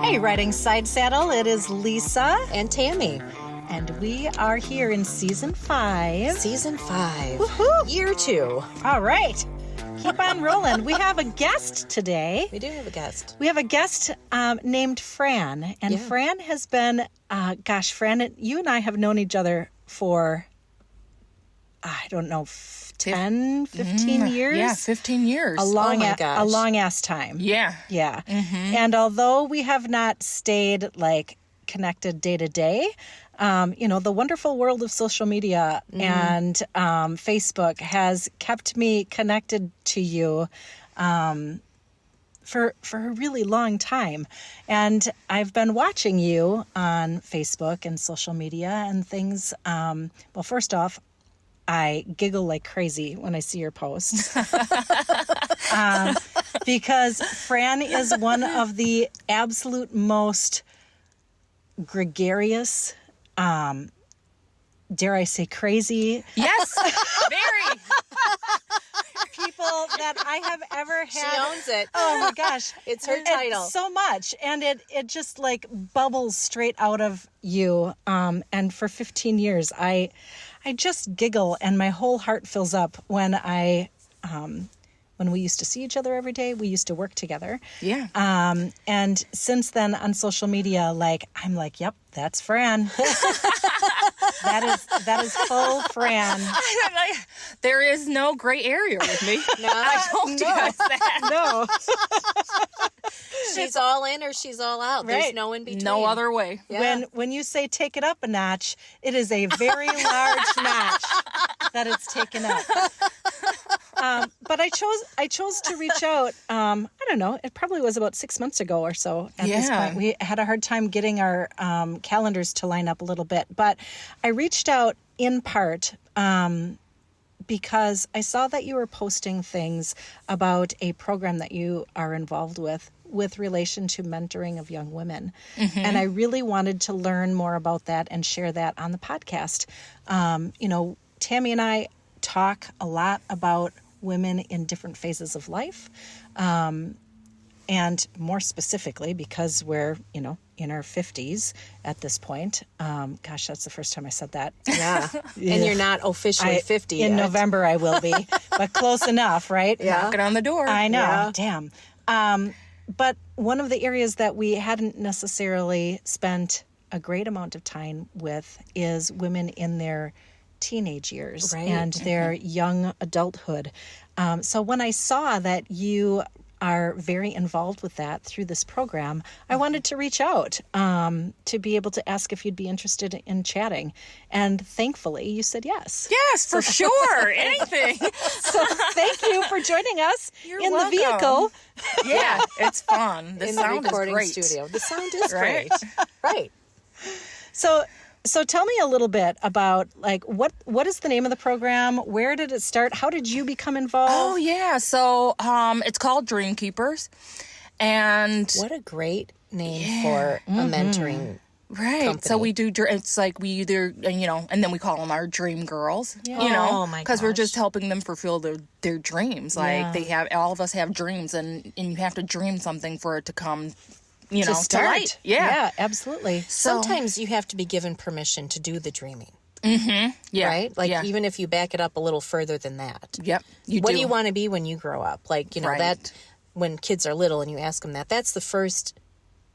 Hi, Riding Side Saddle. It is Lisa. And Tammy. And we are here in Season 5. Season 5. Woohoo! Year 2. All right. Keep on rolling. We have a guest today. We do have a guest. We have a guest named Fran. And Fran has been, Fran, you and I have known each other for, I don't know, 10, 15 years? Yeah, 15 years. A long-ass time. Yeah. Yeah. Mm-hmm. And although we have not stayed, connected day to day, the wonderful world of social media and Facebook has kept me connected to you for a really long time. And I've been watching you on Facebook and social media and things. Well, first off, I giggle like crazy when I see your posts because Fran is one of the absolute most gregarious, dare I say crazy? Yes, very. People that I have ever had. She owns it. Oh my gosh. It's her title. So much. And it just bubbles straight out of you. And for 15 years, I just giggle and my whole heart fills up when when we used to see each other every day. We used to work together. Yeah. And since then on social media, I'm like, yep, that's Fran. That is full Fran. There is no gray area with me. No. I told you guys that. No. She's all in or she's all out. Right. There's no in between. No other way. Yeah. When you say take it up a notch, it is a very large notch that it's taken up. But I chose to reach out. I don't know. It probably was about 6 months ago or so. At this point, we had a hard time getting our calendars to line up a little bit. But I reached out in part because I saw that you were posting things about a program that you are involved with relation to mentoring of young women. Mm-hmm. And I really wanted to learn more about that and share that on the podcast. Tammy and I talk a lot about women in different phases of life. And more specifically, because we're, in our 50s at this point. Gosh, that's the first time I said that. Yeah. And you're not officially 50 yet. In November I will be, but close enough, right? Yeah. Knocking on the door. I know. Yeah. Damn. But one of the areas that we hadn't necessarily spent a great amount of time with is women in their teenage years and their young adulthood. So when I saw that you are very involved with that through this program, I wanted to reach out to be able to ask if you'd be interested in chatting. And thankfully, you said yes. Yes, for sure. Anything. So thank you for joining us in welcome. the vehicle. Yeah, it's fun. The in sound the recording is great. studio. The sound is Right? great. Right. So tell me a little bit about what is the name of the program? Where did it start? How did you become involved? Oh yeah, so it's called Dream Keepers, and What a great name for a mentoring company. So we do. It's we either and then we call them our dream girls. Yeah. Oh, my because we're gosh. just helping them fulfill their dreams. All of us have dreams, and you have to dream something for it to come. to start. To light. Yeah. Absolutely. Sometimes you have to be given permission to do the dreaming. Mm-hmm. Yeah. Right? Even if you back it up a little further than that. Yep. What do you want to be when you grow up? Right. That when kids are little and you ask them that's the first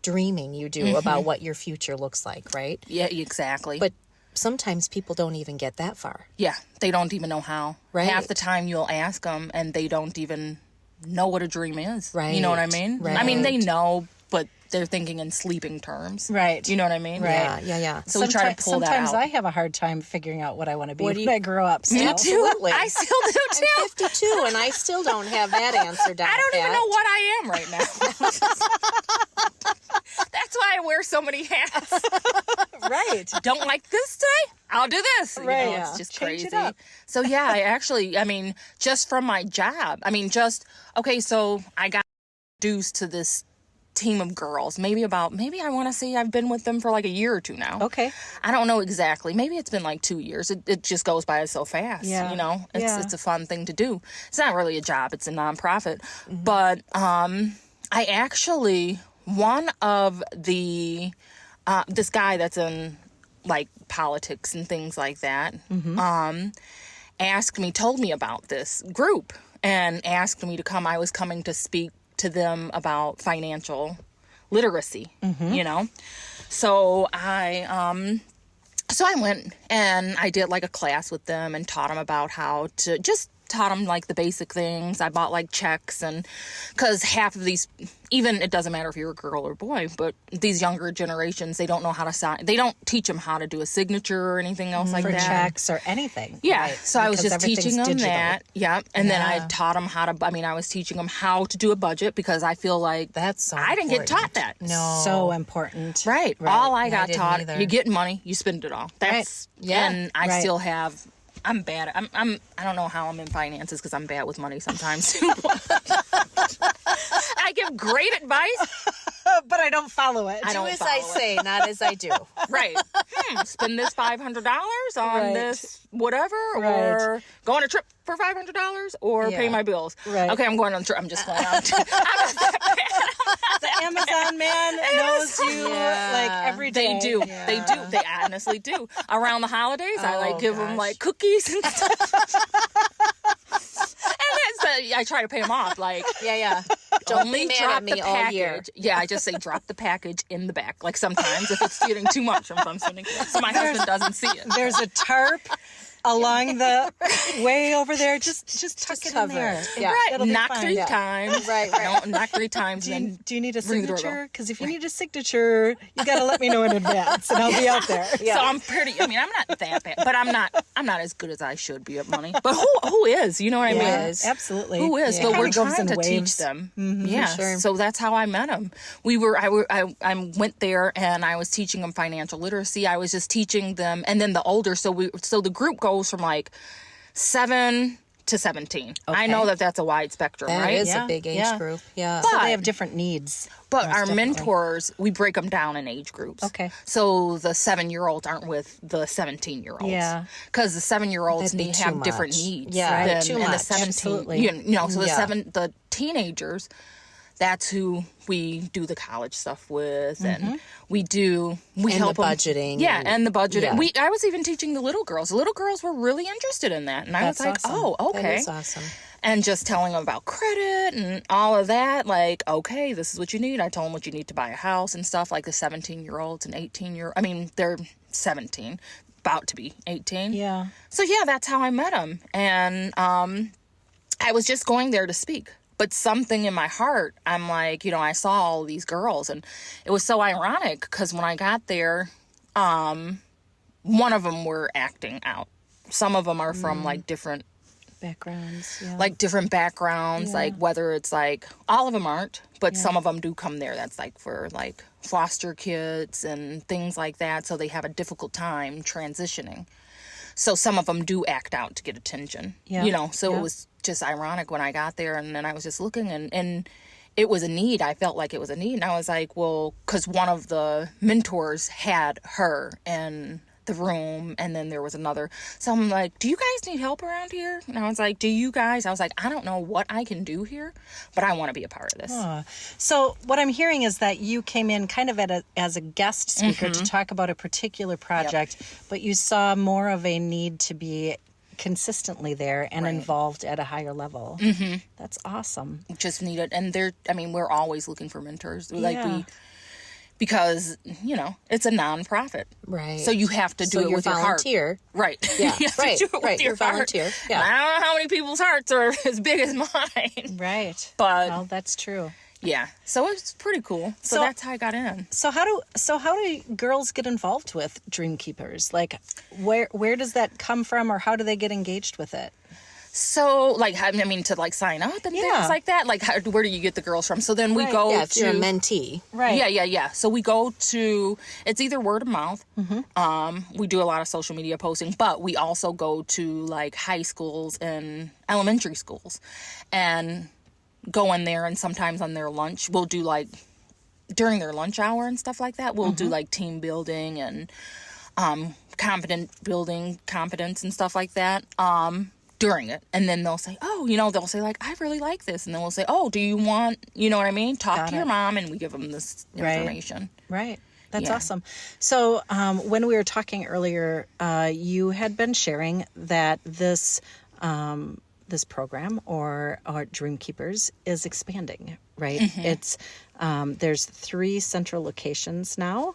dreaming you do about what your future looks like, right? Yeah, exactly. But sometimes people don't even get that far. Yeah, they don't even know how. Right. Half the time you'll ask them and they don't even know what a dream is. Right. You know what I mean? Right. I mean, they know, but they're thinking in sleeping terms. Right. You know what I mean? Right. Yeah. So we try to pull that out. Sometimes I have a hard time figuring out what I want to be when I grow up. So. Me too. Absolutely. I still do too. I'm 52 and I still don't have that answer down. I don't even pat. know what I am right now. That's why I wear so many hats. Right. Don't like this today? I'll do this. Right. You know, it's just Change crazy. it up. So yeah, I mean, just from my job, so I got introduced to this team of girls. Maybe I want to say I've been with them for like a year or two now. Okay. I don't know exactly. Maybe it's been like 2 years. It just goes by so fast. Yeah. You know, Yeah. it's a fun thing to do. It's not really a job. It's a nonprofit. But I actually one of the this guy that's in like politics and things like that told me about this group and asked me to come. I was coming to speak to them about financial literacy, you know. So I went and I did like a class with them and taught them about how to taught them like the basic things. I bought like checks, and because half of these, even it doesn't matter if you're a girl or boy, but these younger generations, they don't know how to sign. They don't teach them how to do a signature or anything else like for that. checks or anything. Yeah. Right. So I was Because just teaching them everything's digital. that. Yeah. And then I taught them how to, I was teaching them how to do a budget, because I feel like That's so I didn't get taught important. that. No. So important. Right. All I got didn't taught, either. you get money, you spend it all. That's, Yeah. And I Right. still have, I'm bad. I don't know how I'm in finances, because I'm bad with money sometimes too. I give great advice. But I don't follow it. I Do don't as I follow it. say, not as I do. Right. Spend this $500 on Right. this whatever, Right. or go on a trip for $500, or pay Yeah. my bills. Right. Okay, I'm going on a trip. I'm just going on. The Amazon man knows you like every day. They do. Yeah. They do. They honestly do. Around the holidays, I like Oh, give them gosh. like cookies and stuff. And I try to pay them off. Like, Yeah. Don't only be mad drop at me the all package. year. Yeah, I just say drop the package in the back. Like sometimes if it's getting too much, if I'm spending, so my husband doesn't see it. There's a tarp along the way over there. Just tuck it in cover there. it. Yeah. Right. It'll be Knock fine. 3 Yeah. times. Right. No, knock 3 times. And then Do you need a ring the doorbell. signature? Because if you need a signature, you got to let me know in advance, and I'll be out there. So I'm pretty. I'm not that bad, but I'm not as good as I should be at money. But who is? You know what I mean? Yes. Absolutely. Who is? It But kinda we're goes trying in to teach waves. them. Mm-hmm. Yeah. sure. So that's how I met them. I went there and I was teaching them financial literacy. I was just teaching them, and then the older. So the group goes from like 7 to 17. I Okay. know that's a wide spectrum, That right? is Yeah. a big age Yeah. group. Yeah. So But- they have different needs. But Most our definitely. mentors, we break them down in age groups. Okay. So the 7-year-olds aren't with the 17-year-olds. Yeah. Because the 7-year-olds That'd be need too have different much. needs. Yeah, than, too and the much. 17. Absolutely. You know, so Yeah. the teenagers, that's who we do the college stuff with, and we And help the 'em- budgeting Yeah, and- and the budgeting. yeah. I was even teaching the little girls. The little girls were really interested in that, and I was That's like, awesome. oh, That okay. is awesome. And just telling them about credit and all of that. Like, okay, this is what you need. I told them what you need to buy a house and stuff. Like the 17-year-olds and 18-year. I mean, they're 17, about to be 18. Yeah. So yeah, that's how I met them. And I was just going there to speak. But something in my heart, I'm like, I saw all these girls, and it was so ironic because when I got there, one of them were acting out. Some of them are from like different Backgrounds. Yeah. like different backgrounds, Yeah. like whether it's like all of them aren't, but some of them do come there. That's like for like foster kids and things like that. So they have a difficult time transitioning. So some of them do act out to get attention, Yeah. So Yeah. it was just ironic when I got there, and then I was just looking and it was a need. I felt like it was a need. And I was like, well, because one of the mentors had her in the room, and then there was another. So I'm like, do you guys need help around here? And I was like, I was like, I don't know what I can do here, but I want to be a part of this. So what I'm hearing is that you came in kind of as a guest speaker to talk about a particular project, but you saw more of a need to be consistently there and involved at a higher level. Mm-hmm. That's awesome. Just needed. And we're always looking for mentors. Yeah. Because, it's a nonprofit. Right. So you have to do So it you're with your heart. volunteer. Right. Yeah, You have to right, do it with right. your You're heart. volunteer. Yeah. I don't know how many people's hearts are as big as mine. Right. But- well, that's true. Yeah. So it's pretty cool. So that's how I got in. So how do girls get involved with Dream Keepers? Like where does that come from, or how do they get engaged with it? So, to sign up and things like that. Like, where do you get the girls from? So then we go Yeah, if to you're a mentee. Right. Yeah. So we go to, it's either word of mouth. We do a lot of social media posting, but we also go to like high schools and elementary schools and go in there, and sometimes on their lunch, we'll do like during their lunch hour and stuff like that. We'll do like team building and confidence and stuff like that. during it. And then they'll say, oh, they'll say like, I really like this. And then we'll say, oh, do you want, you know what I mean? Talk to your mom, and we give them this information. Right. That's awesome. So when we were talking earlier, you had been sharing that this program or Dream Keepers is expanding, right? It's there's 3 central locations now.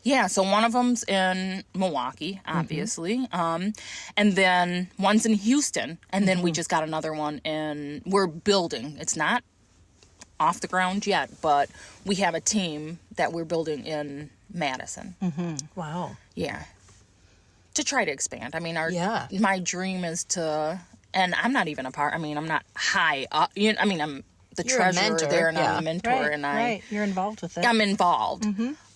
Yeah, so one of them's in Milwaukee, obviously, and then one's in Houston, and then we just got another one we're building. It's not off the ground yet, but we have a team that we're building in Madison. Wow. Yeah. To try to expand. I mean, my dream is to, and I'm not even a part, I mean, I'm not high up, I'm the treasurer there, and I'm the mentor, and you're involved with it. I'm involved,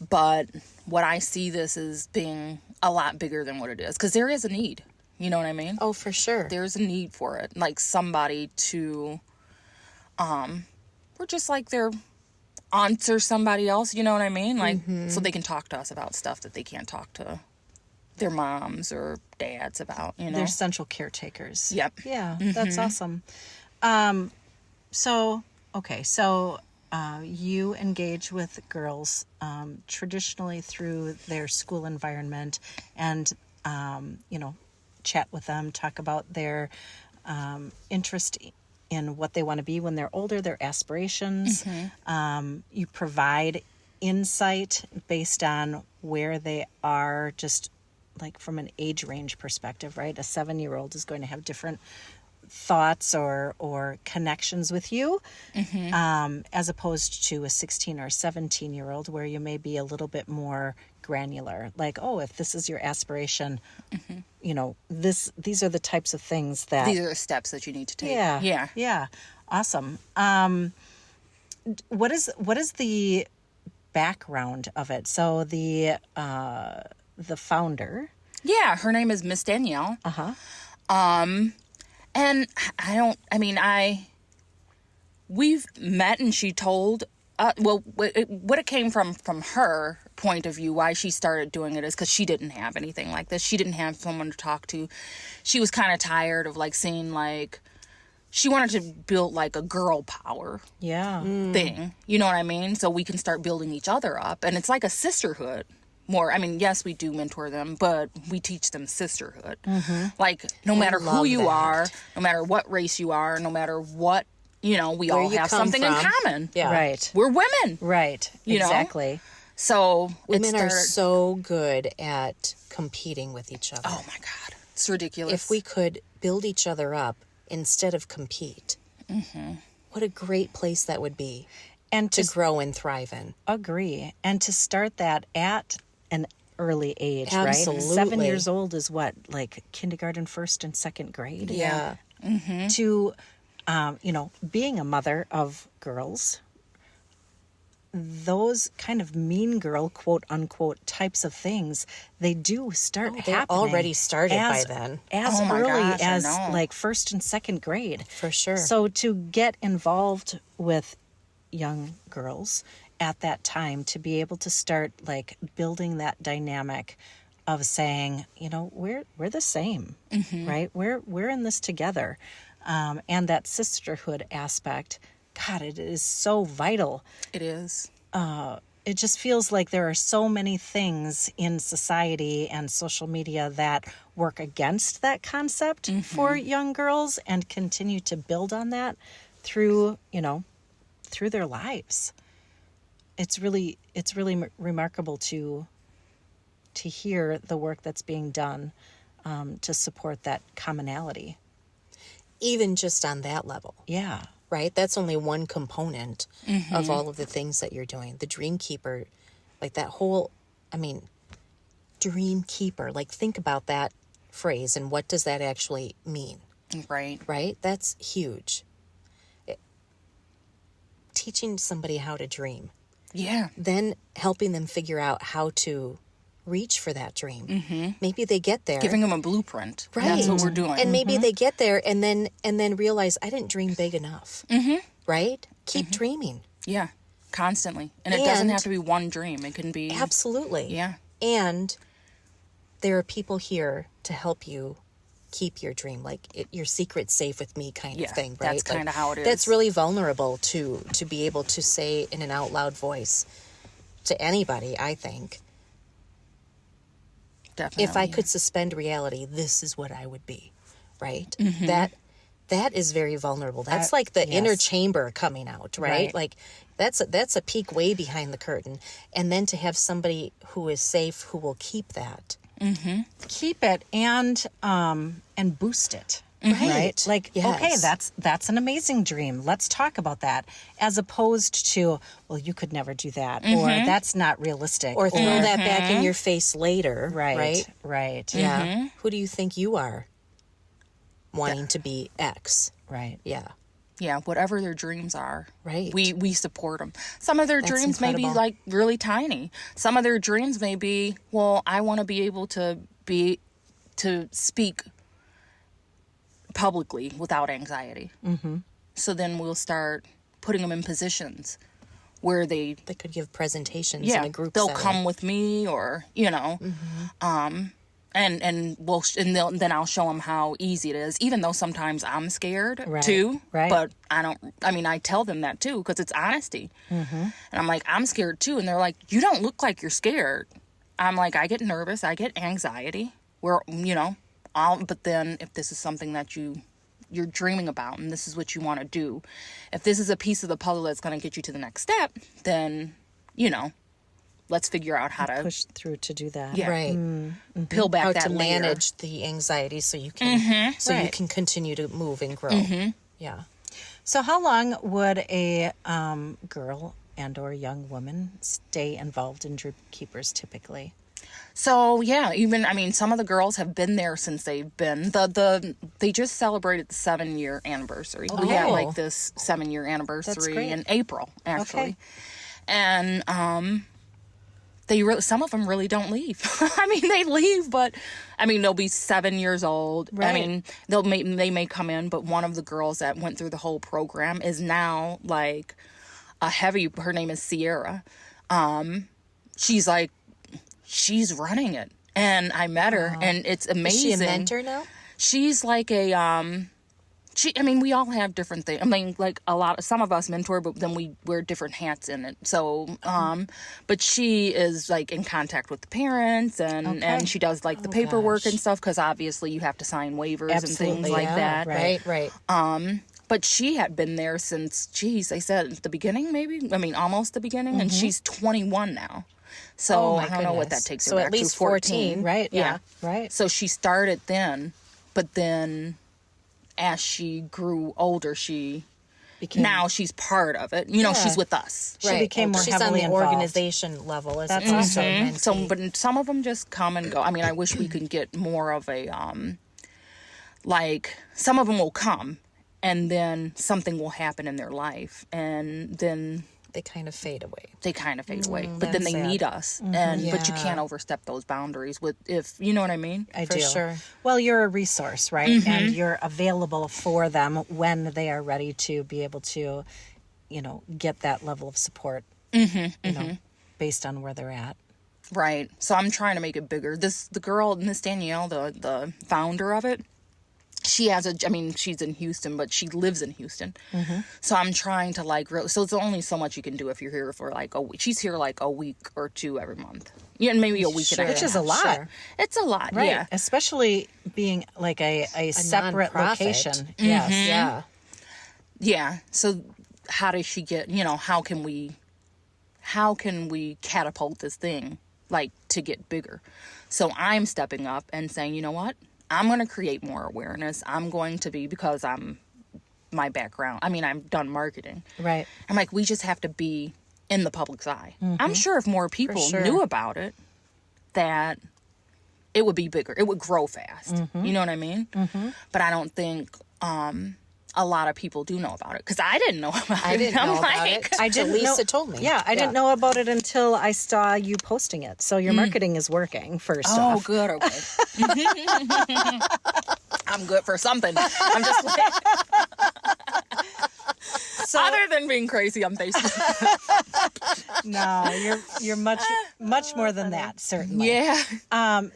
but what I see this as being a lot bigger than what it is, because there is a need, you know what I mean? Oh, for sure. There's a need for it, like somebody to, we're just like their aunts or somebody else, you know what I mean? Like, so they can talk to us about stuff that they can't talk to their moms or dads about, They're central caretakers. Yep. Yeah, that's awesome. So you engage with girls traditionally through their school environment, and chat with them, talk about their interest in what they want to be when they're older, their aspirations. You provide insight based on where they are, just like from an age range perspective, right? A 7-year-old is going to have different thoughts or connections with you, as opposed to a 16 or 17-year-old, where you may be a little bit more granular. Like, oh, if this is your aspiration, these are the types of things that... These are the steps that you need to take. Yeah. Awesome. What is the background of it? So the founder... Yeah, her name is Miss Danielle. And we've met, and she told, what it came from her point of view, why she started doing it is because she didn't have anything like this. She didn't have someone to talk to. She was kind of tired of like seeing like, she wanted to build like a girl power thing. You know what I mean? So we can start building each other up. And it's like a sisterhood. More, yes, we do mentor them, but we teach them sisterhood. Like, no matter who you are, no matter what race you are, no matter what, we all have something in common. Yeah. Right. We're women. Right. Exactly. So women are so good at competing with each other. Oh my God. It's ridiculous. If we could build each other up instead of compete, what a great place that would be. And to grow and thrive in. Agree. And to start that at an early age, Absolutely. right? 7 years old is what, like kindergarten, first and second grade? Yeah. To, being a mother of girls, those kind of mean girl, quote unquote, types of things, they do start happening. Already started by then. As early as like first and second grade. For sure. So to get involved with young girls at that time, to be able to start like building that dynamic of saying, we're the same, right? We're in this together, and that sisterhood aspect. God, it is so vital. It is. It just feels like there are so many things in society and social media that work against that concept for young girls, and continue to build on that through their lives. It's really remarkable to hear the work that's being done to support that commonality. Even just on that level. Yeah. Right? That's only one component of all of the things that you're doing. The Dream Keeper, like that whole, Dream Keeper, like think about that phrase and what does that actually mean? Right. Right? That's huge. Teaching somebody how to dream. Yeah. Then helping them figure out how to reach for that dream. Maybe they get there. Giving them a blueprint. Right. That's what we're doing. And maybe they get there and then realize I didn't dream big enough. Right? Keep dreaming. Yeah. Constantly. And it doesn't have to be one dream. It can be... Absolutely. Yeah. And there are people here to help you keep your dream, like your secret's safe with me kind of thing, right? That's kind of how it is. That's really vulnerable to be able to say in an out loud voice to anybody, I think. Definitely. If I could suspend reality, this is what I would be, right? That is very vulnerable. That's like the inner chamber coming out, right? Like that's a peek way behind the curtain. And then to have somebody who is safe, who will keep that. Keep it and boost it. Right? Like, okay, that's an amazing dream. Let's talk about that. As opposed to, well, you could never do that. Or that's not realistic. Or throw that back in your face later. Right. Yeah. Who do you think you are? Wanting to be X. Right. Yeah. Yeah, whatever their dreams are. Right. We support them. Some of their dreams may be like really tiny. Some of their dreams may be, well, I want to be able to speak publicly without anxiety. So then we'll start putting them in positions where they could give presentations in a group they'll setting. come with me, or then I'll show them how easy it is, even though sometimes I'm scared too. Right. But I tell them that too, because it's honesty. And I'm like, I'm scared too. And they're like, you don't look like you're scared. I'm like, I get nervous. I get anxiety. But then if this is something that you're dreaming about and this is what you want to do, if this is a piece of the puzzle that's going to get you to the next step, then, let's figure out how to push through to do that. Yeah. Right. Peel back How that to layer. manage the anxiety so you can you can continue to move and grow. Yeah. So how long would a girl and or young woman stay involved in Dream Keepers typically? So yeah, some of the girls have been there since they've been they just celebrated the 7-year anniversary. We had like this 7-year anniversary in April actually. And some of them really don't leave. They leave, but they'll be 7 years old. Right. They may come in, but one of the girls that went through the whole program is now like her name is Sierra. She's running it. And I met her and it's amazing. Is she a mentor now? She's like we all have different things. Some of us mentor, but then we wear different hats in it. So, but she is like in contact with the parents and she does like the paperwork and stuff. 'Cause obviously you have to sign waivers and things like that. Right. But she had been there since, they said at the beginning, maybe, almost the beginning. And she's 21 now. So I don't know what that takes her so back at least to 14. Right. Yeah. Right. So she started then, but then as she grew older, now she's part of it. She's with us. She became more She's heavily on the involved. organization level. As That's also awesome. So, but some of them just come and go. I wish we could get more of a, some of them will come and then something will happen in their life and then they kind of fade away. But then they sad. need us. But you can't overstep those boundaries if you know what I mean? I For do. sure. Well, you're a resource, right? And you're available for them when they are ready to be able to, get that level of support, based on where they're at. Right. So I'm trying to make it bigger. The girl, Miss Danielle, the founder of it, she has she's in Houston, but she lives in Houston. So I'm trying to so it's only so much you can do if you're here for like a week. She's here like a week or two every month. Yeah, maybe a week and a half. Which is a lot. Sure. It's a lot, Right. yeah. Especially being like a separate nonprofit. location. Yes. Yeah. Yeah. So how does she get, how can we catapult this thing to get bigger? So I'm stepping up and saying, you know what? I'm going to create more awareness. I'm going to be, because my background, I've done marketing. Right. I'm like, we just have to be in the public's eye. I'm sure if more people knew about it, that it would be bigger. It would grow fast. You know what I mean? But I don't think a lot of people do know about it, because I didn't know about it. I didn't know about it. I didn't Lisa know, told me. Yeah, I didn't know about it until I saw you posting it. So your marketing is working, first off. Oh, good. Okay. I'm good for something. I'm just like, So, other than being crazy on Facebook. no, you're much more than that, certainly. Yeah.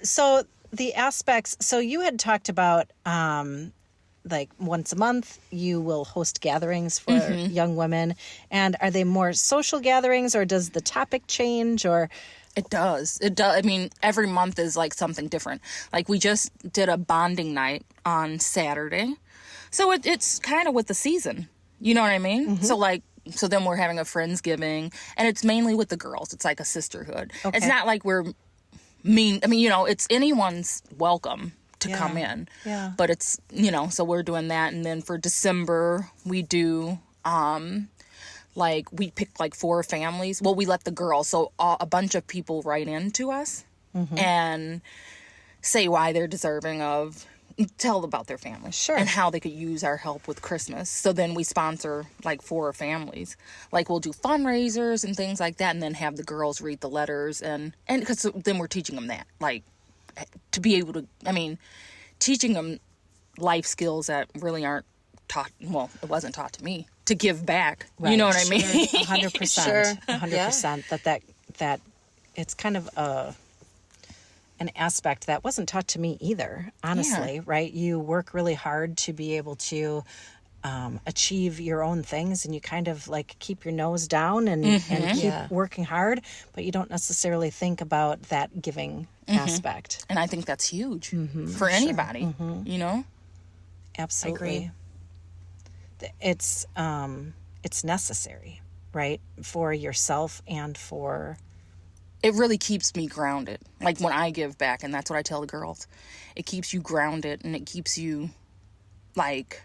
So the aspects, so you had talked about like once a month you will host gatherings for young women, and are they more social gatherings, or does the topic change, or? It does. I mean, every month is like something different. Like we just did a bonding night on Saturday. So it's kind of with the season. You know what I mean? So then we're having a Friendsgiving, and it's mainly with the girls. It's like a sisterhood. Okay. It's not like we're mean. I mean, it's anyone's welcome to come in. Yeah. But it's, so we're doing that. And then for December, we do, we pick like 4 families. Well, we let the girls, so a bunch of people write in to us and say why they're deserving of, tell about their family. Sure. And how they could use our help with Christmas. So then we sponsor like 4 families. Like we'll do fundraisers and things like that, and then have the girls read the letters, and because then we're teaching them that, like, to be able to, teaching them life skills that really aren't taught. Well, it wasn't taught to me, to give back. Right. You know what I mean? 100%. Sure. 100%. That it's kind of an aspect that wasn't taught to me either, honestly, right? You work really hard to be able to achieve your own things, and you kind of like keep your nose down and keep working hard, but you don't necessarily think about that giving aspect. And I think that's huge for anybody, Absolutely. It's necessary, right? For yourself and for... It really keeps me grounded. Like when I give back, and that's what I tell the girls, it keeps you grounded, and it keeps you like...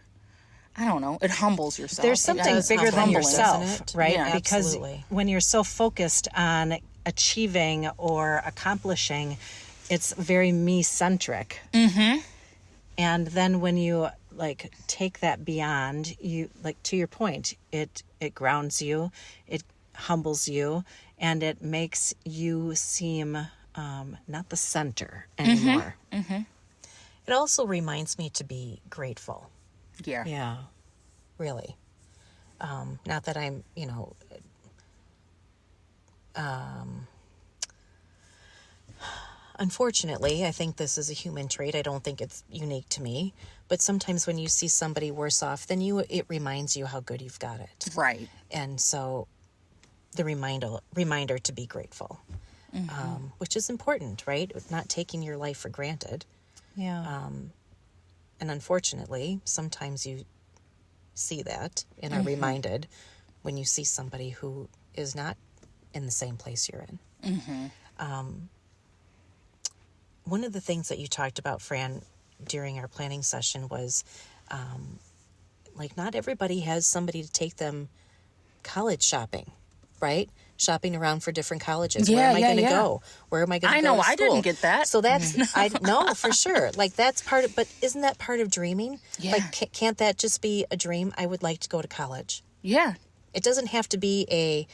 I don't know. It humbles yourself. There's something bigger than yourself, right? Yeah, because absolutely. When you're so focused on achieving or accomplishing, it's very me-centric. Mm-hmm. And then when you like take that beyond, you, like, to your point, it grounds you, it humbles you, and it makes you seem not the center anymore. Mm-hmm. It also reminds me to be grateful. Yeah. Really. Not that I'm, unfortunately, I think this is a human trait. I don't think it's unique to me. But sometimes when you see somebody worse off than you, it reminds you how good you've got it. Right. And so the reminder to be grateful, which is important, right? Not taking your life for granted. Yeah. And unfortunately, sometimes you see that and are reminded when you see somebody who is not in the same place you're in. One of the things that you talked about, Fran, during our planning session was, not everybody has somebody to take them college shopping, right? Shopping around for different colleges. Where am I going to go? Where am I going to go to school? I didn't get that. So that's, no, for sure. Like, that's part of, but isn't that part of dreaming? Yeah. Like, can't that just be a dream? I would like to go to college. Yeah. It doesn't have to be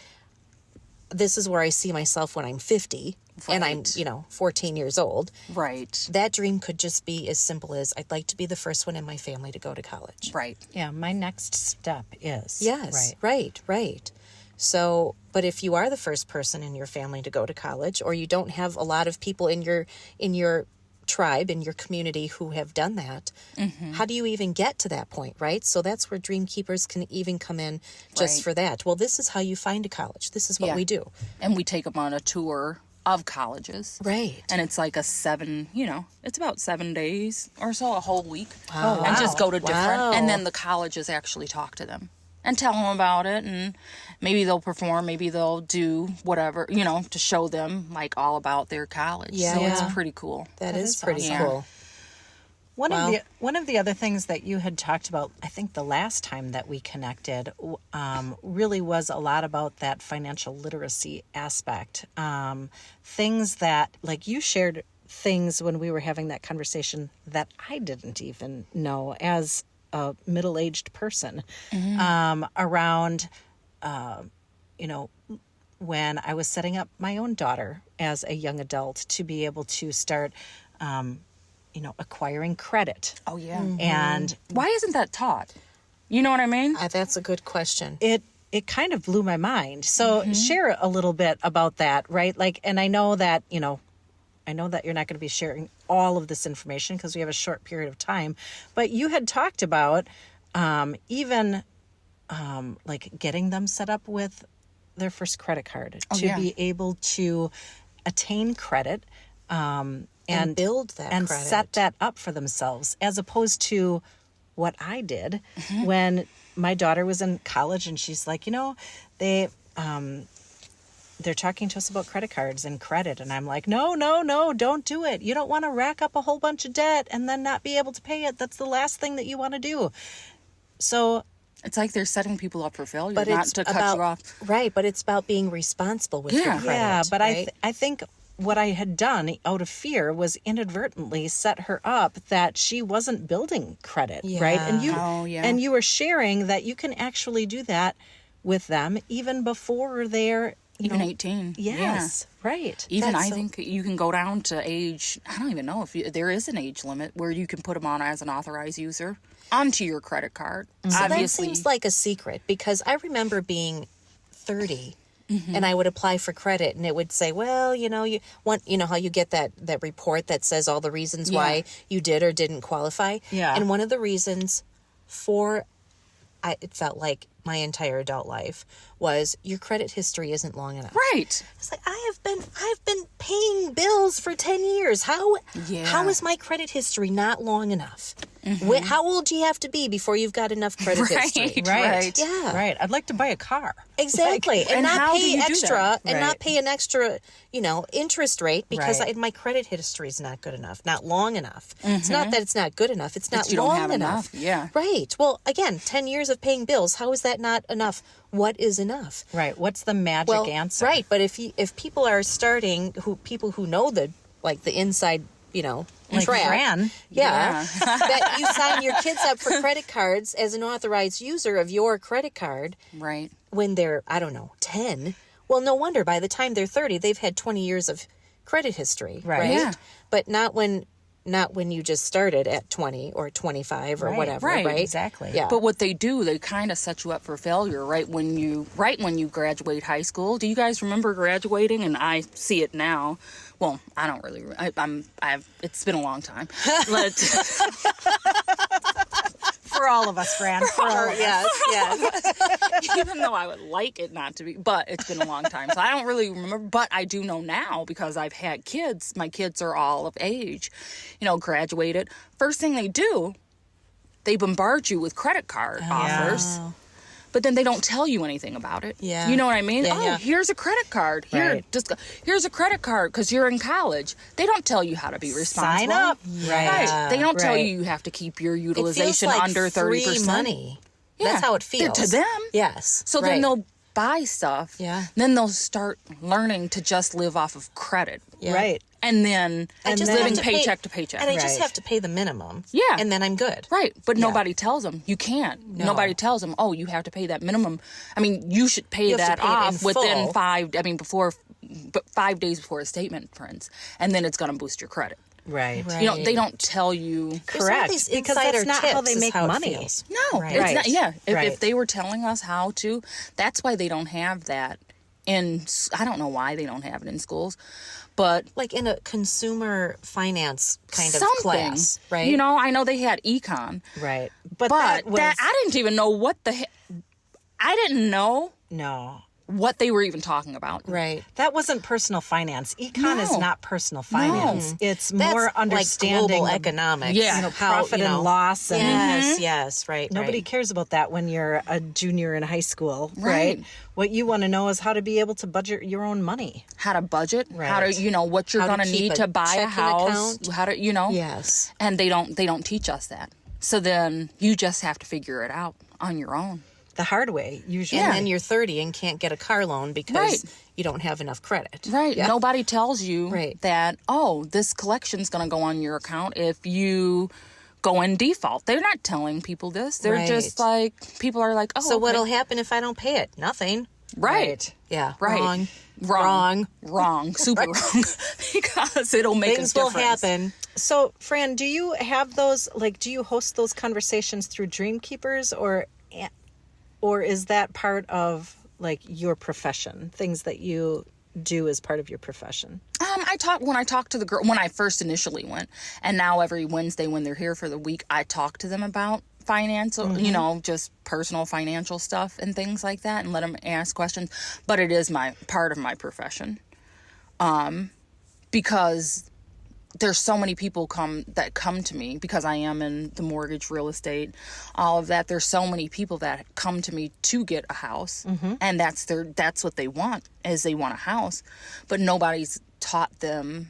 this is where I see myself when I'm 50 and I'm, 14 years old. Right. That dream could just be as simple as, I'd like to be the first one in my family to go to college. Right. Yeah, my next step is. Yes, right. So, but if you are the first person in your family to go to college, or you don't have a lot of people in your tribe, in your community who have done that, how do you even get to that point, right? So that's where Dream Keepers can even come in just for that. Well, this is how you find a college. This is what we do. And we take them on a tour of colleges. Right. And it's like it's about 7 days or so, a whole week. Oh, wow. And just go to different, Wow. and then the colleges actually talk to them and tell them about it, and maybe they'll perform, maybe they'll do whatever, to show them like all about their college. Yeah. So Yeah. it's pretty cool. That is pretty awesome. cool. One of the other things that you had talked about, I think the last time that we connected, really was a lot about that financial literacy aspect. Things that, like, you shared things when we were having that conversation that I didn't even know as a middle-aged person, around, when I was setting up my own daughter as a young adult to be able to start, acquiring credit. Oh, yeah. And why isn't that taught? You know what I mean? That's a good question. it kind of blew my mind. So share a little bit about that, right? Like, and I know that, I know that you're not going to be sharing all of this information because we have a short period of time, but you had talked about even like getting them set up with their first credit card to be able to attain credit and build that and credit. Set that up for themselves, as opposed to what I did when my daughter was in college, and she's like, they're talking to us about credit cards and credit, and I'm like, no, don't do it. You don't want to rack up a whole bunch of debt and then not be able to pay it. That's the last thing that you want to do. So it's like they're setting people up for failure, but not it's to cut you off. Right, but it's about being responsible with your credit. Yeah, but right? I think what I had done out of fear was inadvertently set her up that she wasn't building credit, right? And you were sharing that you can actually do that with them even before they're even 18. Yes, right. Even I think you can go down to age, I don't even know if there is an age limit where you can put them on as an authorized user onto your credit card. So Obviously, that seems like a secret, because I remember being 30 and I would apply for credit, and it would say, well, you want, how you get that report that says all the reasons why you did or didn't qualify. Yeah. And one of the reasons it felt like my entire adult life was your credit history isn't long enough. right. It's like, I've been paying bills for 10 years. How is my credit history not long enough? How old do you have to be before you've got enough credit history? Right. Yeah. Right. I'd like to buy a car. Exactly. and not how do pay you do extra that? and not pay an extra, interest rate because Right. my credit history is not good enough, not long enough. It's not that it's not good enough. It's not you don't long have enough. Yeah. Right. Well, again, 10 years of paying bills, how is that not enough? What is enough? Right. What's the magic answer? Right. But if people are starting, people who know the inside, Like track. Fran. Yeah. That you sign your kids up for credit cards as an authorized user of your credit card Right. when they're, 10. Well, no wonder by the time they're 30, they've had 20 years of credit history. Right. Yeah. But not when you just started at 20 or 25 or whatever. Right. Right. Exactly. Yeah. But what they do, they kind of set you up for failure right when you graduate high school. Do you guys remember graduating? And I see it now. Well, I don't really. It's been a long time. But For all of us, Fran. For all of us. Yes. even though I would like it not to be, but it's been a long time, so I don't really remember. But I do know now because I've had kids. My kids are all of age, graduated. First thing they do, they bombard you with credit card offers. But then they don't tell you anything about it. Yeah. You know what I mean? Yeah. Here's a credit card. Here, Right. here's a credit card because you're in college. They don't tell you how to be responsible. Sign up. Right. They don't tell Right. you have to keep your It utilization feels like under 30%. free money. Yeah. That's how it feels. To them. Yes. So then they'll buy stuff. Yeah. Then they'll start learning to just live off of credit. Yeah. Right. And then just living have to pay- paycheck to paycheck. And I just Right. have to pay the minimum. Yeah. And then I'm good. Right, but nobody tells them you can't. No. Nobody tells them, oh, you have to pay that minimum. I mean, you should pay You have that to pay it in off within full. 5 days before a statement prints, and then it's going to boost your credit. Right. Right. They don't tell you. There's all Correct. these Because insider that's not how tips they is make how it money. feels. No, Right. it's Right. not. Yeah, if Right. they were telling us how to, that's why they don't have that I don't know why they don't have it in schools, but Like in a consumer finance kind of something, class, right? I know they had econ, Right. But but that was... I didn't even know what I didn't know No. what they were even talking about. Right. That wasn't personal finance. Econ is No. not personal finance. It's That's more like understanding global of, economics. Yeah. profit and loss. And Yes, yes, right. nobody right. cares about that when you're a junior in high school, Right. right? What you want to know is how to be able to budget your own money. How to budget, how Right. to, what you're How to going to keep need a to buy a checking house, account. how to, Yes. and they don't teach us that. So then you just have to figure it out on your own. The hard way, usually. And then you're 30 and can't get a car loan because Right. you don't have enough credit. Right. Yeah. Nobody tells you Right. that, this collection's going to go on your account if you go in default. They're not telling people this. They're Right. just like, people are like, So okay. what'll happen if I don't pay it? Nothing. Right. Yeah. Right. Wrong. Super wrong. Because it'll make Things a will difference. happen. So, Fran, do you have those, do you host those conversations through Dream Keepers or is that part of, your profession, things that you do as part of your profession? I talked to the girl when I first initially went, and now every Wednesday when they're here for the week, I talk to them about financial, just personal financial stuff and things like that, and let them ask questions. But it is part of my profession, because there's so many people that come to me because I am in the mortgage, real estate, all of that. There's so many people that come to me to get a house, and that's what they want, is they want a house, but nobody's taught them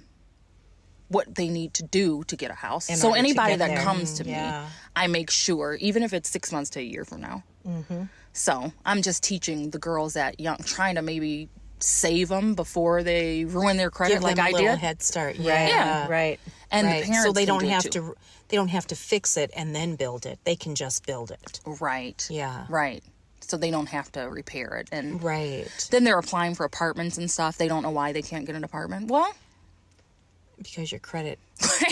what they need to do to get a house. So anybody that comes to me, I make sure, even if it's 6 months to a year from now. So I'm just teaching the girls that young, trying to maybe save them before they ruin their credit. Give like them I a little did. head start. Yeah. Right. And the parents, so they can don't do have it too. they don't have to fix it and then build it. They can just build it. Right. Yeah. Right. So they don't have to repair it. And Right. then they're applying for apartments and stuff. They don't know why they can't get an apartment. Well, Because your credit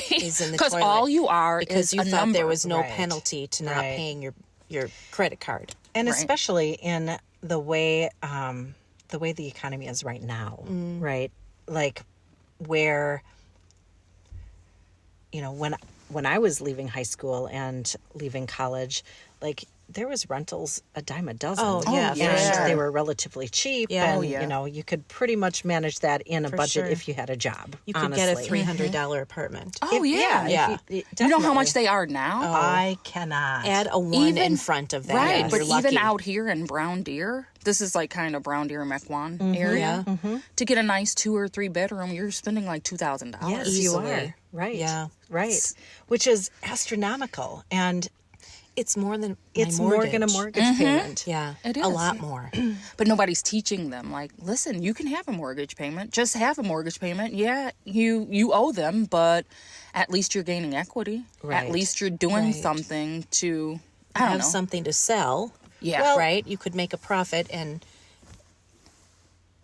is in the because toilet. all you are because is you a thought number. there was no Right. penalty to not Right. paying your credit card. And Right. especially in the way the economy is right now, right? Like where, when I was leaving high school and leaving college, like there was rentals a dime a dozen. Oh, yeah, for and sure. they were relatively cheap. Yeah. And, Oh, yeah. you could pretty much manage that in a budget sure. if you had a job. You could honestly. get a $300 apartment. Oh, yeah. Yeah. You know how much they are now? I cannot. Add a one in front of that. Right, and but you're lucky. even out here in Brown Deer, this is like kind of Brown Deer, Mequon area. To get a nice 2 or 3 bedroom, you're spending like $2,000. Yes, you Easily. are. Right. Yeah. Right. Which is astronomical. And It's more than it's my more mortgage. than a mortgage payment. Yeah, It a is. lot more. But nobody's teaching them, like, listen, you can have a mortgage payment. Just have a mortgage payment. Yeah, you owe them, but at least you're gaining equity. Right. At least you're doing Right. something to, I don't Have know. something to sell. Yeah. Well- Right? You could make a profit and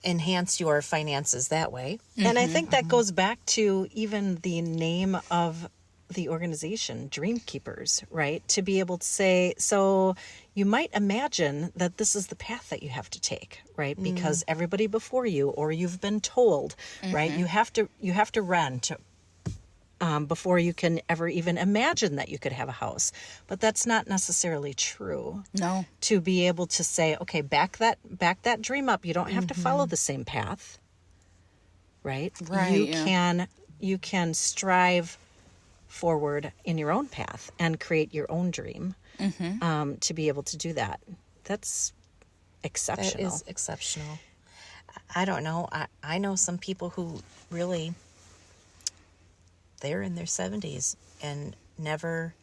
enhance your finances that way. And I think that goes back to even the name of the organization, Dream Keepers, right? To be able to say, so you might imagine that this is the path that you have to take, right? Because everybody before you, or you've been told, right? You have to rent before you can ever even imagine that you could have a house. But that's not necessarily true. No. To be able to say, okay, back that dream up. You don't have to follow the same path, right? Right, You can strive forward in your own path and create your own dream. To be able to do that, that's exceptional. That is exceptional. I don't know. I know some people who really, they're in their 70s and never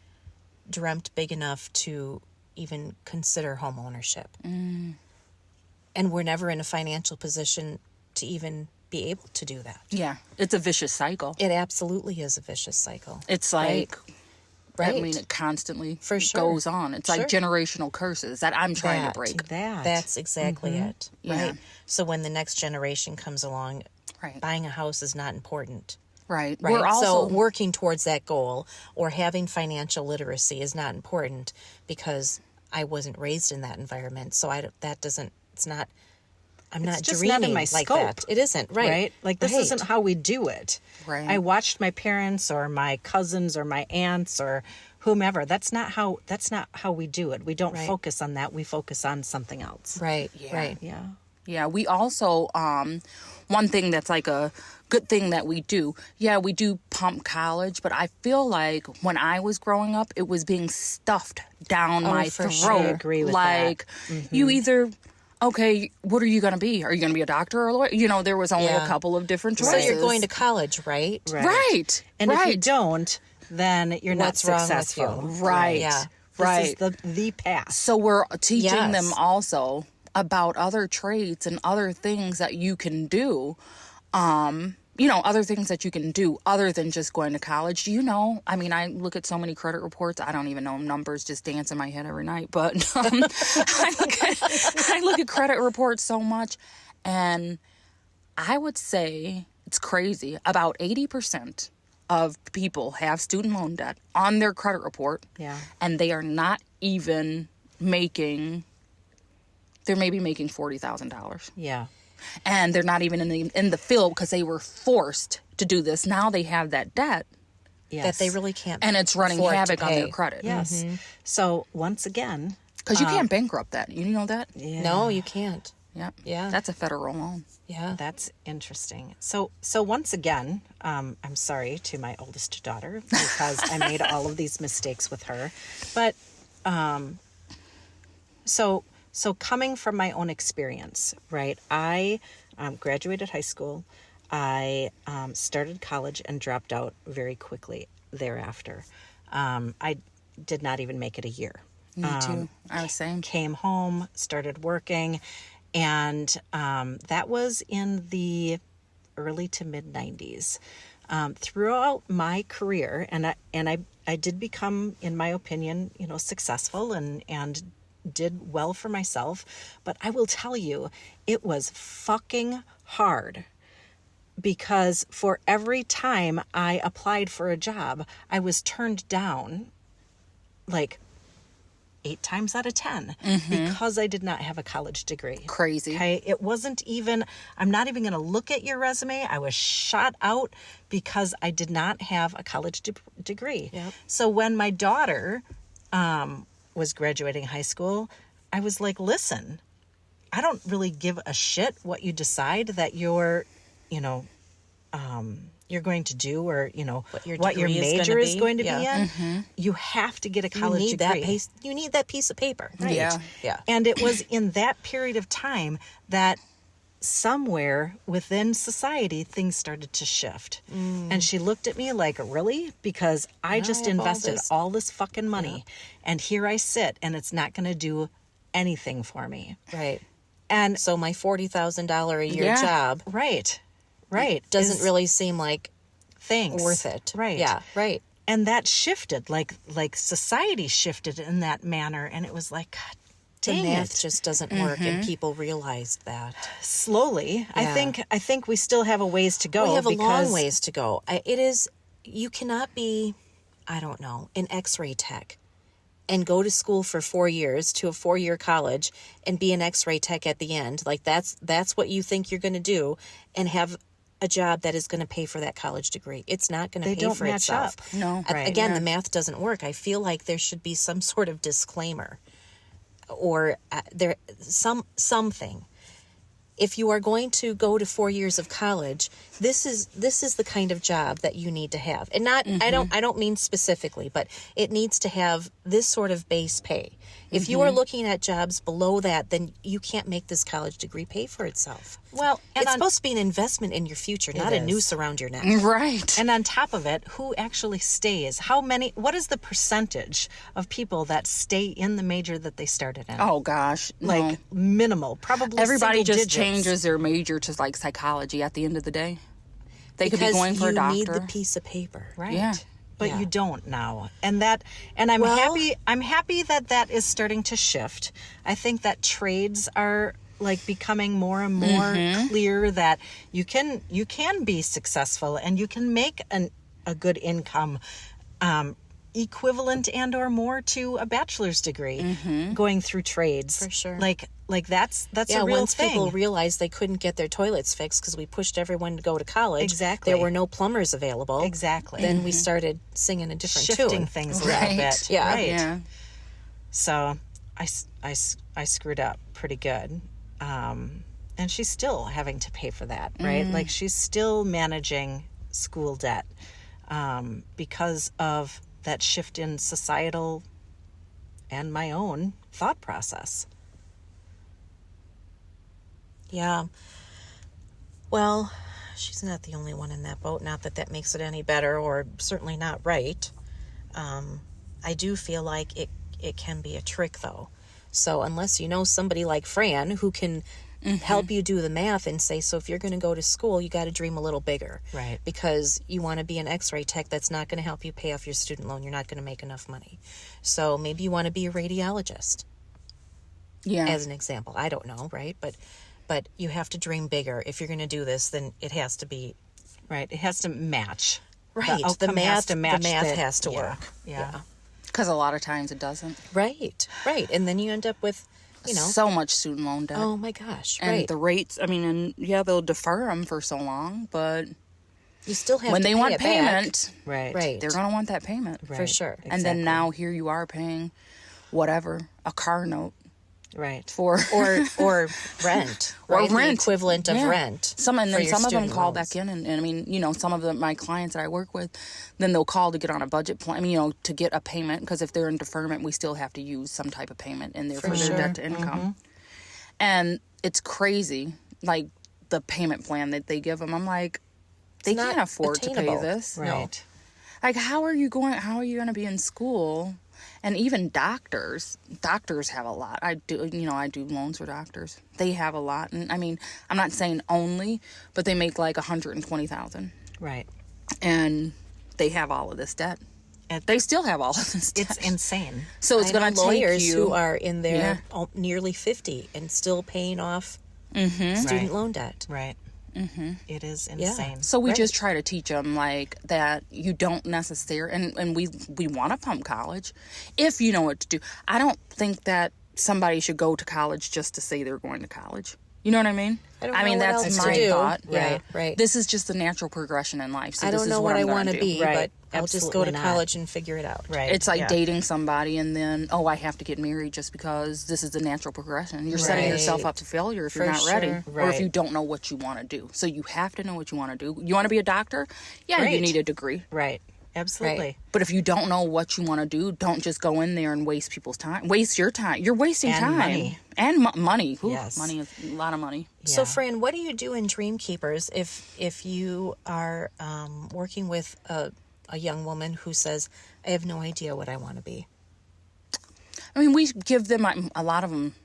dreamt big enough to even consider home ownership. And we're never in a financial position to even be able to do that. Yeah. It's a vicious cycle. It absolutely is a vicious cycle. It's like, Right. I mean, it constantly For sure. goes on. It's like Sure. generational curses that I'm trying That. to break. That's exactly it. Yeah. Right. So when the next generation comes along, Right. buying a house is not important. Right. Right. We're also, so working towards that goal or having financial literacy is not important because I wasn't raised in that environment. So I'm not just dreaming not in my like scope, that. It isn't. Right. Like this Right. isn't how we do it. Right. I watched my parents or my cousins or my aunts or whomever. That's not how we do it. We don't Right. focus on that. We focus on something else. Right. Yeah. Right. Yeah. yeah, we also, one thing that's like a good thing that we do, we do pump college, but I feel like when I was growing up, it was being stuffed down my for throat. sure. I agree with like, you either, okay, what are you going to be? Are you going to be a doctor or a lawyer? You know, there was only Yeah. a couple of different So choices. you're going to college, right? Right. And right. if you don't, then you're not What's wrong with successful. you? Right. Yeah. Right. This is the path. So we're teaching Yes. them also about other trades and other things that you can do. Other things that you can do other than just going to college. I mean, I look at so many credit reports. I don't even know numbers, just dance in my head every night. But I look at credit reports so much. And I would say it's crazy. About 80% of people have student loan debt on their credit report. Yeah. And they are not even making, they're maybe making $40,000. Yeah. and they're not even in the field because they were forced to do this. Now they have that debt. Yes. That they really can't. And it's running havoc on their credit. Yes. So once again, because you can't bankrupt that. You know that? yeah, No, you can't. Yeah. Yeah. That's a federal loan. Yeah. that's interesting. So once again, I'm sorry to my oldest daughter because I made all of these mistakes with her, but so coming from my own experience, right? I graduated high school. I started college and dropped out very quickly thereafter. I did not even make it a year. Me too. I was same. Came home, started working, and that was in the early to mid 90s. Throughout my career, and I did become, in my opinion, successful and did well for myself, but I will tell you, it was fucking hard. Because for every time I applied for a job, I was turned down like 8 times out of 10 because I did not have a college degree. Crazy. Okay. It wasn't even, I'm not even going to look at your resume. I was shot out because I did not have a college degree. Yep. So when my daughter was graduating high school, I was like, listen, I don't really give a shit what you decide that you're going to do, or what your major is going to be in. You have to get a college degree. You need that piece of paper. Right. Yeah. And it was in that period of time that somewhere within society things started to shift. And she looked at me like, really? Because I just invested all this fucking money, and here I sit, and it's not going to do anything for me. Right. And So my $40,000 a year job right doesn't really seem like things worth it. Right. Yeah. Right. And that shifted, like society shifted in that manner, and it was like, God The dang math it. just doesn't work, and people realized that. Slowly. Yeah. I think we still have a ways to go. We have a because long ways to go. You cannot be, I don't know, an X-ray tech and go to school for 4 years to a 4-year college and be an X-ray tech at the end. Like that's what you think you're going to do, and have a job that is going to pay for that college degree. It's not going to pay for match itself. up. No. Again, the math doesn't work. I feel like there should be some sort of disclaimer, or something. If you are going to go to 4 years of college, this is the kind of job that you need to have. And not I don't mean specifically, but it needs to have this sort of base pay. If you are looking at jobs below that, then you can't make this college degree pay for itself. Well, and it's supposed to be an investment in your future, not a is. noose around your neck. Right. And on top of it, who actually stays? What is the percentage of people that stay in the major that they started in? Oh gosh. Like minimal, probably everybody single just digits. changes their major to like psychology at the end of the day. They could be Because going for a you doctor. need the piece of paper. Right. Yeah. But Yeah. you don't now. And I'm happy that is starting to shift. I think that trades are like becoming more and more clear that you can be successful and you can make a good income equivalent and or more to a bachelor's degree going through trades. For sure. Like that's Yeah, a real once thing. people realized they couldn't get their toilets fixed because we pushed everyone to go to college. Exactly. There were no plumbers available. Exactly. Then we started singing a different shifting tune. things a Right. little bit. Yeah. Right. Yeah. So I screwed up pretty good. And she's still having to pay for that, right? Like she's still managing school debt because of that shift in societal and my own thought process. Yeah. Well, she's not the only one in that boat. Not that that makes it any better, or certainly not right. I do feel like it can be a trick, though. So unless you know somebody like Fran who can help you do the math and say, so if you're going to go to school, you got to dream a little bigger. Right. Because you want to be an X-ray tech, that's not going to help you pay off your student loan. You're not going to make enough money. So maybe you want to be a radiologist, Yeah. as an example. I don't know, right? But you have to dream bigger. If you're going to do this, then it has to be Right. It has to match. right. The outcome has to match. The math the- has to yeah, work. Yeah. Because a lot of times it doesn't. Right. And then you end up with so much student loan debt. Oh my gosh. And right. the rates, I mean, and yeah, they'll defer them for so long, but you still have when to they pay want it payment, back. Right. they're going to want that payment. Right. For sure. And then now here you are paying whatever, a car note. Right. For or rent, or right? rent, the equivalent of rent. Some of them call loans. back in, and I mean, some of my clients that I work with, then they'll call to get on a budget plan. I mean, to get a payment, because if they're in deferment, we still have to use some type of payment in there for their debt to income. And it's crazy, like the payment plan that they give them. I'm like, they can't afford to pay this. Right. No. Like, how are you going to be in school? And even doctors have a lot. I do loans for doctors. They have a lot. And I mean, I'm not saying only, but they make like $120,000. Right. And they have all of this debt. They still have all of this debt. It's insane. So it's going to take lawyers you who are in their nearly 50 and still paying off student loan debt. Right. It is insane. So we just try to teach them like that you don't necessarily, and we want to pump college if you know what to do. I don't think that somebody should go to college just to say they're going to college. You know what I mean? I mean, that's my thought. Right. This is just the natural progression in life. So I don't know what I want to be, Right. but I'll just go to Absolutely not. college and figure it out. Right. It's like dating somebody and then, I have to get married just because this is the natural progression. You're setting yourself up to failure if you're not ready or if Right. you don't know what you want to do. So you have to know what you want to do. You want to be a doctor? Yeah, you Right. need a degree. Right. Absolutely. Right. But if you don't know what you want to do, don't just go in there and waste people's time. Waste your time. You're wasting And time. money. And money. Ooh, Yes. money is a lot of money. So, Yeah. Fran, what do you do in Dream Keepers if you are working with a young woman who says, I have no idea what I want to be? I mean, we give them, a lot of them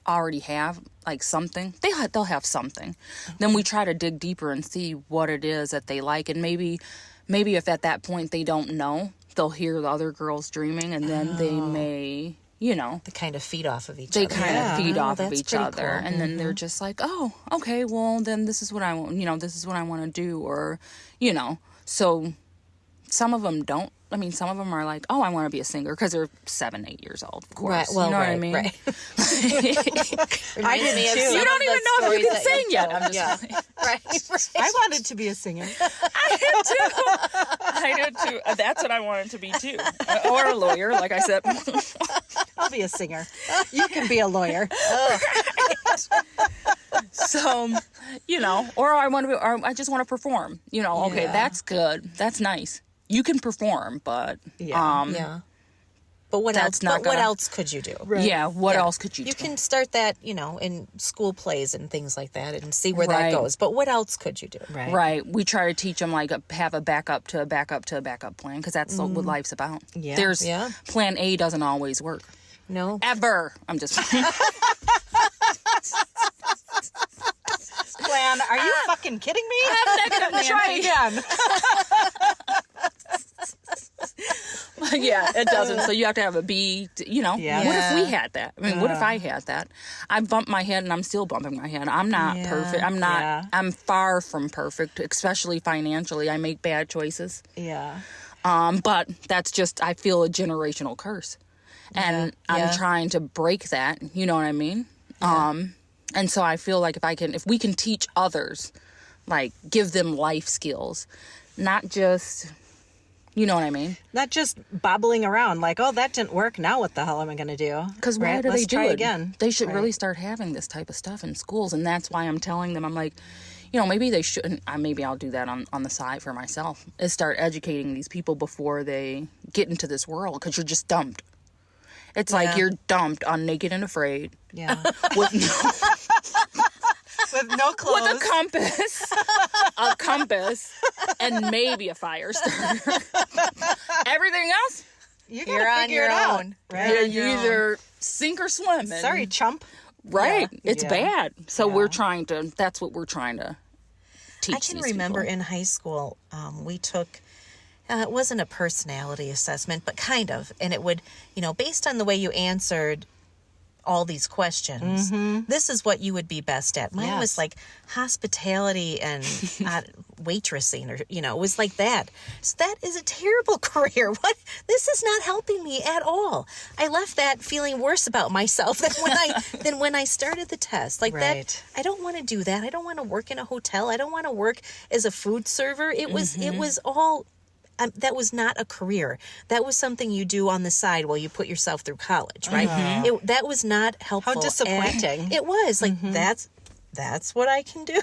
already have like something. They'll have something. Then we try to dig deeper and see what it is that they like. And maybe if at that point they don't know, they'll hear the other girls dreaming and then they may, They kind of feed off of each they other. kind of feed off of that's each pretty other. cool. And then they're just like, oh, okay, well then this is what I want, this is what I want to do. Or, so some of them don't. I mean, some of them are like, oh, I want to be a singer because they're 7, 8 years old, of course. Right. Well, you know right, what I mean? right. I did too. You don't even know if you can sing yet. I'm just Right. I wanted to be a singer. I did too. That's what I wanted to be too. Or a lawyer, like I said. I'll be a singer. You can be a lawyer. So, or I want to be, or I just want to perform. Okay, Yeah. that's good. That's nice. You can perform, but Yeah. But what That's else? not But what gonna- else could you do? yeah. What else could you do? You can start that, in school plays and things like that, and see where that Right. goes. But what else could you do? Right. Right. We try to teach them have a backup to a backup to a backup plan because that's what life's about. Yeah. There's Yeah. plan A doesn't always work. No. Ever. I'm just Plan, are you fucking kidding me? negative Try Nancy. again. Yeah, it doesn't. So you have to have a B. Yeah. What if we had that? I mean, what if I had that? I bumped my head and I'm still bumping my head. I'm not perfect. I'm not. Yeah. I'm far from perfect, especially financially. I make bad choices. Yeah. But that's just, I feel, a generational curse. And Yeah. I'm trying to break that. You know what I mean? And so I feel like if we can teach others, like give them life skills, not just, you know what I mean? Not just bobbling around like, oh, that didn't work. Now what the hell am I going to do? Because why do Let's they do try it again? They should really start having this type of stuff in schools. And that's why I'm telling them, I'm like, maybe they shouldn't. Maybe I'll do that on the side for myself, is start educating these people before they get into this world, because you're just dumped. It's like you're dumped on Naked and Afraid. Yeah. With no clothes. with a compass, and maybe a fire starter. Everything else, You're You're on figure your it out, own. right? you either sink or swim. And, Sorry, chump. right? Yeah. It's Yeah. bad. So that's what we're trying to teach. I can these remember people. in high school, we took, it wasn't a personality assessment, but kind of. And it would, based on the way you answered all these questions, this is what you would be best at. Mine was Yes. like hospitality and waitressing, or, it was like that. So that is a terrible career. This is not helping me at all. I left that feeling worse about myself than when I started the test. Like that, I don't want to do that. I don't want to work in a hotel. I don't want to work as a food server. It was all, that was not a career. That was something you do on the side while you put yourself through college, right? That was not helpful. How disappointing. It was like, that's what I can do.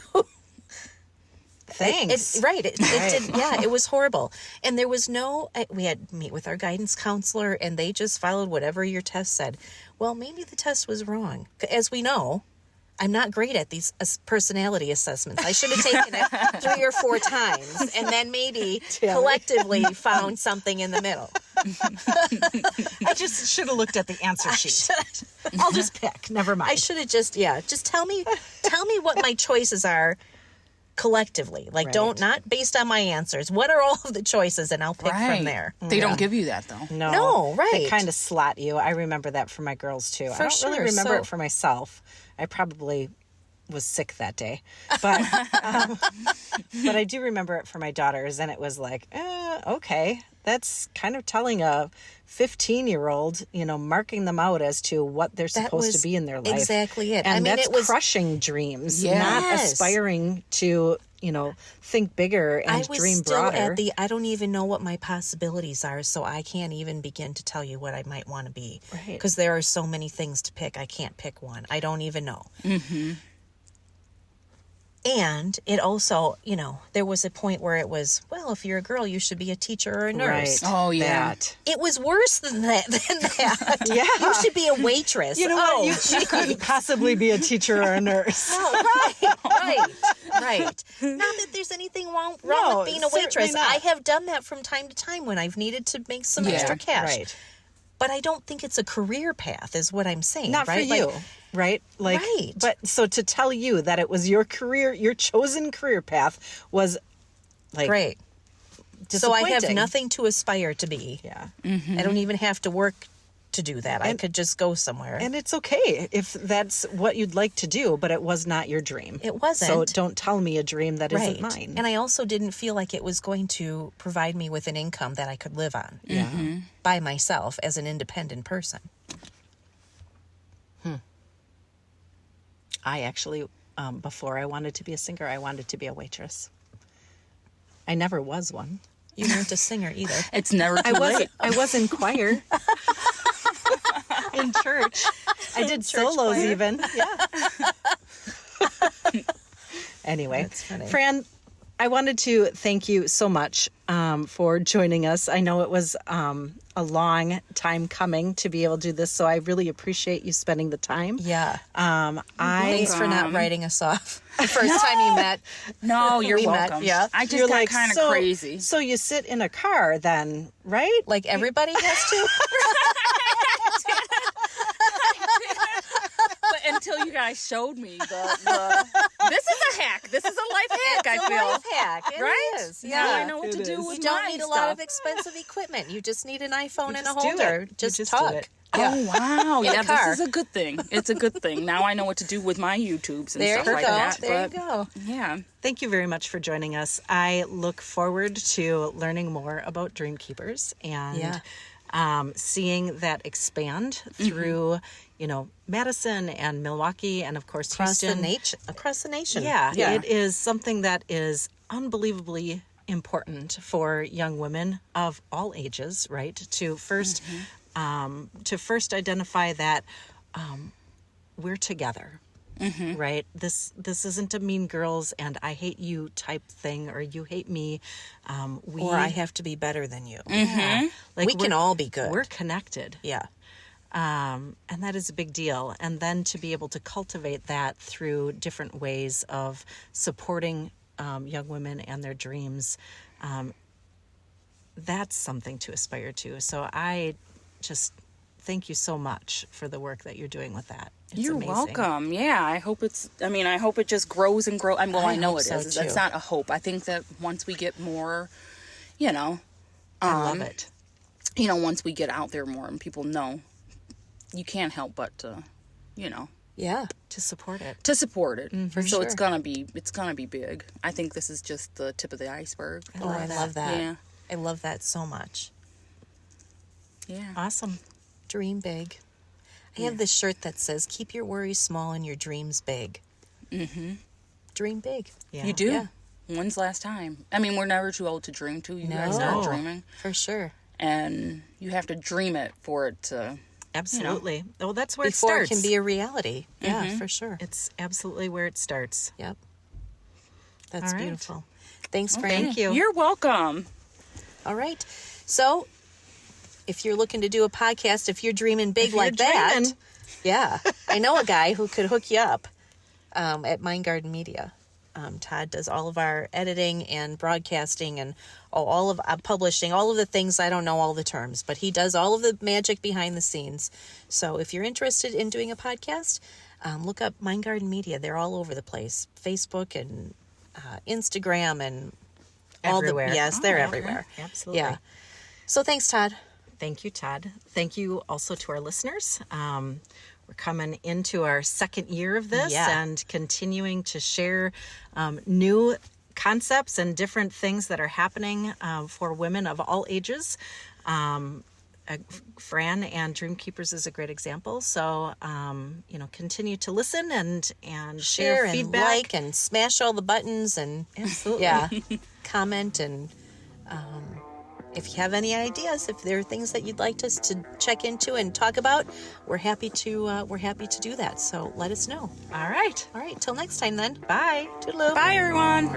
Thanks. It did. Yeah, it was horrible. And there was we had to meet with our guidance counselor, and they just followed whatever your test said. Well, maybe the test was wrong. As we know, I'm not great at these personality assessments. I should have taken it 3 or 4 times and then maybe collectively found something in the middle. I just should have looked at the answer sheet. I'll just pick. Never mind. I should have just tell me what my choices are collectively. Like, not based on my answers. What are all of the choices? And I'll pick from there. They don't give you that, though. No, right. They kind of slot you. I remember that for my girls, too. I don't really remember it for myself. I probably was sick that day. But but I do remember it for my daughters, and it was like, okay. That's kind of telling a 15-year-old, marking them out as to what they're supposed to be in their life. Exactly it. And that's crushing dreams, not aspiring to, think bigger and dream broader. I was still I don't even know what my possibilities are, so I can't even begin to tell you what I might want to be. Right. Because there are so many things to pick. I can't pick one. I don't even know. Mm-hmm. And it also, there was a point where it was, well, if you're a girl, you should be a teacher or a nurse. Right. Oh, yeah. That. It was worse than that. Yeah. You should be a waitress. You know what? You couldn't possibly be a teacher or a nurse. Oh, right. Not that there's anything wrong with being a waitress. Not. I have done that from time to time when I've needed to make some extra cash. Right. But I don't think it's a career path, is what I'm saying. Not right? for you. Right? Right. But so to tell you that it was your career, your chosen career path was great. So I have disappointing. nothing to aspire to be. Yeah. Mm-hmm. I don't even have to work to do that. I could just go somewhere. And it's okay if that's what you'd like to do, but it was not your dream. It wasn't. So don't tell me a dream that isn't mine. And I also didn't feel like it was going to provide me with an income that I could live on by myself as an independent person. I actually, before I wanted to be a singer, I wanted to be a waitress. I never was one. You weren't a singer either. It's never too late. I was in choir. In church. I did solos choir. Even. Yeah. Anyway, Fran, I wanted to thank you so much for joining us. I know it was a long time coming to be able to do this, so I really appreciate you spending the time. Yeah. Thanks for not writing us off the first time you met. No, you're welcome. Yeah. I just got kind of crazy. So you sit in a car then, right? Like everybody has to? But until you guys showed me the this is a hack. This is a life hack, I feel. It's a life hack. It is. Yeah. Now I know what to do with You don't need a lot of stuff. expensive equipment. You just need an iPhone and a just do holder. it. Just do talk. it. Yeah. Oh, wow. In Yeah, the car. this is a good thing. It's a good thing. Now I know what to do with my YouTubes and There stuff you like go. that. There but, you go. Yeah. Thank you very much for joining us. I look forward to learning more about Dream Keepers and seeing that expand through, Madison and Milwaukee and, of course, Houston. Across the nation. Yeah, it is something that is unbelievably important for young women of all ages, right? To first identify that we're together. Right? This isn't a mean girls and I hate you type thing, or you hate me. Or I have to be better than you. Yeah. Like We can all be good. We're connected. Yeah. And that is a big deal. And then to be able to cultivate that through different ways of supporting young women and their dreams, that's something to aspire to. So I just thank you so much for the work that you're doing with that. It's You're amazing. welcome. Yeah, I hope it just grows and grows. I know it so is. too. That's not a hope. I think that once we get more, I love it. Once we get out there more and people know, you can't help but to, Yeah. to support it. to support it. For So sure. it's gonna be big. I think this is just the tip of the iceberg. Oh, I love that. Yeah. I love that so much. Yeah. Awesome. Dream big. I have this shirt that says, keep your worries small and your dreams big. Mm-hmm. Dream big. Yeah. You do. Yeah. When's the last time? I mean, we're never too old to dream too. You guys No. are dreaming. For sure. And you have to dream it for it to Absolutely. Well, that's where Before it it starts. can be a reality. Yeah, for sure. It's absolutely where it starts. Yep. That's All right. beautiful. Thanks, Fran. Thank you. You're welcome. All right. So, if you're looking to do a podcast, if you're dreaming big If you're like that, dreaming. yeah, I know a guy who could hook you up at Mind Garden Media. Todd does all of our editing and broadcasting and all of publishing, all of the things. I don't know all the terms, but he does all of the magic behind the scenes. So if you're interested in doing a podcast, look up Mind Garden Media. They're all over the place. Facebook and Instagram and all Everywhere. the, yes, they're everywhere. Absolutely. Yeah. So thanks, Todd. Thank you, Todd. Thank you also to our listeners. We're coming into our second year of this and continuing to share new concepts and different things that are happening for women of all ages. Fran and Dream Keepers is a great example. So, continue to listen and share and feedback. like and smash all the buttons and Absolutely. yeah, comment and if you have any ideas, if there are things that you'd like us to check into and talk about, we're happy to do that. So let us know. All right. All right, till next time then. Bye. Toodaloo. Bye, everyone.